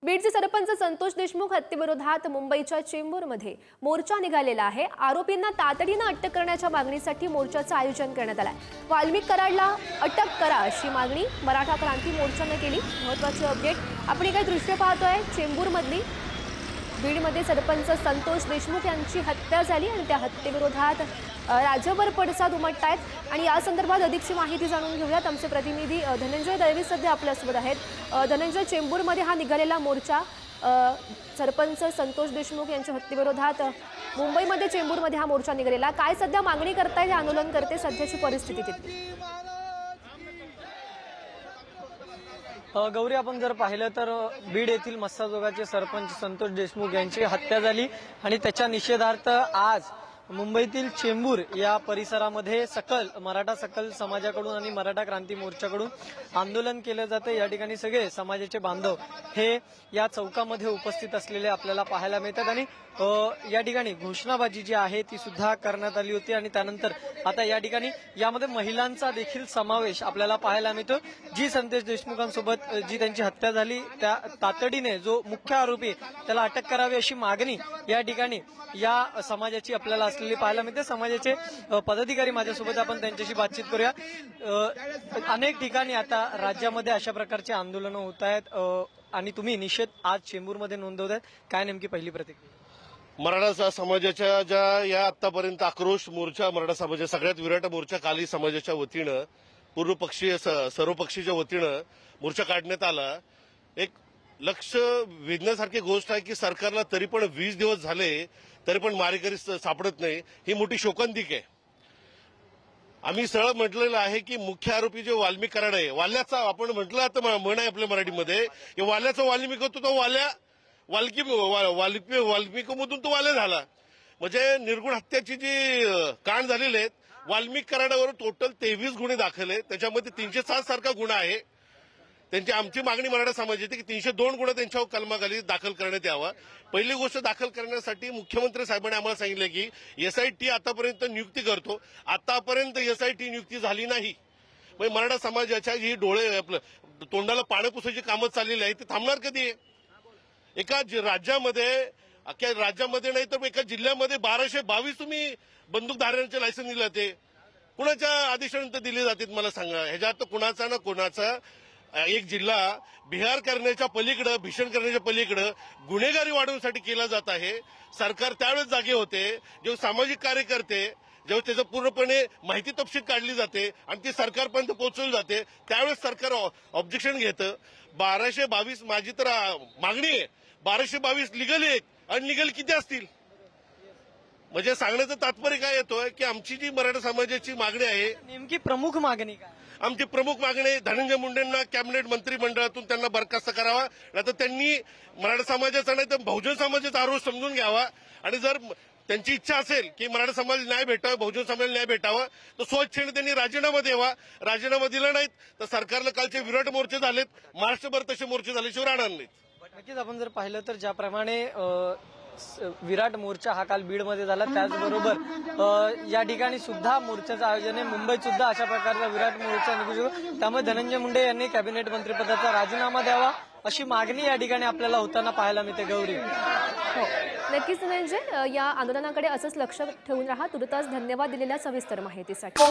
बीडचे सरपंच संतोष देशमुख हत्येविरोधात मुंबईच्या चेंबूरमध्ये मोर्चा निघालेला आहे। आरोपींना तातडीने अटक करण्याच्या मागणीसाठी मोर्चाचं आयोजन करण्यात आलं आहे। वाल्मिक कराडला अटक करा अशी मागणी मराठा क्रांती मोर्चाने केली। महत्त्वाची अपडेट आपण काही दृश्य पाहतोय। चेंबूरमधली बीडमध्ये सरपंच संतोष देशमुख यांची हत्या झाली आणि त्या हत्येविरोधात राज्यभर पडसाद उमटतायत आणि या संदर्भात अधिकची माहिती जाणून घेऊयात। आमचे प्रतिनिधी धनंजय दळवी सध्या आपल्यासोबत आहेत। धनंजय, चेंबूरमध्ये हा निघालेला मोर्चा सरपंच संतोष देशमुख यांच्या हत्येविरोधात मुंबईमध्ये चेंबूरमध्ये हा मोर्चा निघालेला, काय सध्या मागणी करताय, आंदोलन करते, सध्याची परिस्थिती तिथली? गौरी, आपण जर पाहिलं तर बीड येथील मस्साजोगाचे सरपंच संतोष देशमुख यांची हत्या झाली आणि त्याच्या निषेधार्थ आज मुंबईतील चेंबूर या परिसरामध्ये मराठा सकल समाजाकडून आणि मराठा क्रांती मोर्चाकडून आंदोलन केलं जातं। या ठिकाणी सगळे समाजाचे बांधव हे या चौकामध्ये उपस्थित असलेले आपल्याला पाहायला मिळतात आणि या ठिकाणी घोषणाबाजी जी आहे ती सुद्धा करण्यात आली होती आणि त्यानंतर आता या ठिकाणी यामध्ये महिलांचा देखील समावेश आपल्याला पाहायला मिळतो। जी संतोष देशमुखांसोबत जी त्यांची हत्या झाली त्या तातडीने जो मुख्य आरोपी त्याला अटक करावी अशी मागणी या ठिकाणी या समाजाची आपल्याला असलेली पाहायला मिळते। समाजाचे पदाधिकारी माझ्यासोबत, आपण त्यांच्याशी बातचीत करूया। अनेक ठिकाणी आता राज्यामध्ये अशा प्रकारचे आंदोलनं होत आहेत आणि तुम्ही निषेध आज चेंबूरमध्ये नोंदवतायत, काय नेमकी पहिली प्रतिक्रिया? मराठा समाजाच्या ज्या या आतापर्यंत आक्रोश मोर्चा, मराठा समाजाच्या सगळ्यात विराट मोर्चा काली समाजाच्या वतीनं पूर्वपक्षीय सर्वपक्षीच्या वतीनं मोर्चा काढण्यात आला। एक लक्ष वेधण्यासारखी गोष्ट आहे की सरकारला तरी पण 20 दिवस झाले तरी पण मारेकरी सापडत नाही, ही मोठी शोकांतिक आहे। आम्ही सरळ म्हटलेलं आहे की मुख्य आरोपी जो वाल्मिक कराड आहे, वाल्याचा आपण म्हटलं आता म्हण आहे आपल्या मराठीमध्ये की वाल्याचा वाल्मिक होतो, तो वाल्मिकमधून तो वाल्या झाला। म्हणजे निर्गुण हत्याची जी कांड झालेले आहेत, वाल्मिक कराडावर टोटल 23 गुन्हे दाखल आहेत, त्याच्यामध्ये 307 सारखा गुन्हा आहे। आमची मागणी मराठा समाजाची की 302 गुन्हा त्यांच्यावर कलमाखाली दाखल करण्यात यावा। पहिली गोष्ट, दाखल करण्यासाठी मुख्यमंत्री साहेबांनी आम्हाला सांगितलं की एसआयटी आतापर्यंत नियुक्ती करतो, आतापर्यंत एसआयटी नियुक्ती झाली नाही। म्हणजे मराठा समाजाच्या ही डोळे आपलं तोंडाला पाणी पुसायची कामं चाललेली आहे, ते थांबणार कधी आहे? एका राज्यामध्ये नाही तर एका जिल्ह्यामध्ये 1222 तुम्ही बंदूकधाऱ्यांचे लायसन दिले जाते, कुणाच्या आदेशानंतर दिले जातात मला सांगा? ह्याच्यात कुणाचा ना कुणाचा एक जिल्हा बिहार करण्याच्या पलीकडे, भीषण करण्याच्या पलीकडे गुन्हेगारी वाढवण्यासाठी केला जात आहे। सरकार त्यावेळेस जागे होते जेव्हा सामाजिक कार्यकर्ते, जेव्हा त्याचं पूर्णपणे माहिती तपशील काढली जाते आणि ती सरकारपर्यंत पोहोचवली जाते, त्यावेळेस सरकार ऑब्जेक्शन घेतं। 1222 माझी तर मागणी आहे, 1222 लिगल आहेत, अनलिगल किती असतील? म्हणजे सांगण्याचं तात्पर्य काय येतोय की आमची जी मराठा समाजाची मागणी आहे, नेमकी प्रमुख मागणी काय? आमची प्रमुख मागणी धनंजय मुंडेंना कॅबिनेट मंत्रिमंडळातून त्यांना बरखास्त करावा, नाहीतर त्यांनी मराठा समाजाचा नाही तर बहुजन समाजाचा आरोप समजून घ्यावा आणि जर त्यांची इच्छा असेल की मराठा समाज न्याय भेटावा, बहुजन समाजाला न्याय भेटावा, तर स्वच्छेने त्यांनी राजीनामा द्यावा। राजीनामा दिला नाहीत तर सरकारला कालचे विराट मोर्चे झालेत, महाराष्ट्रभर तसे मोर्चे झाल्याशिवाय राहणार नाहीत। नक्कीच आपण जर पाहिलं तर ज्याप्रमाणे विराट मोर्चा हा काल बीडमध्ये झाला, त्याचबरोबर या ठिकाणी सुद्धा मोर्चाचं आयोजन आहे। मुंबईत सुद्धा अशा प्रकारचा विराट मोर्चा निघू शकतो, त्यामुळे धनंजय मुंडे यांनी कॅबिनेट मंत्रिपदाचा राजीनामा द्यावा अशी मागणी या ठिकाणी आपल्याला होताना पाहायला मिळते। गौरी, हो नक्कीच धनंजय, या आंदोलनाकडे असंच लक्ष ठेवून राहा। तुर्तास धन्यवाद दिलेल्या सविस्तर माहितीसाठी।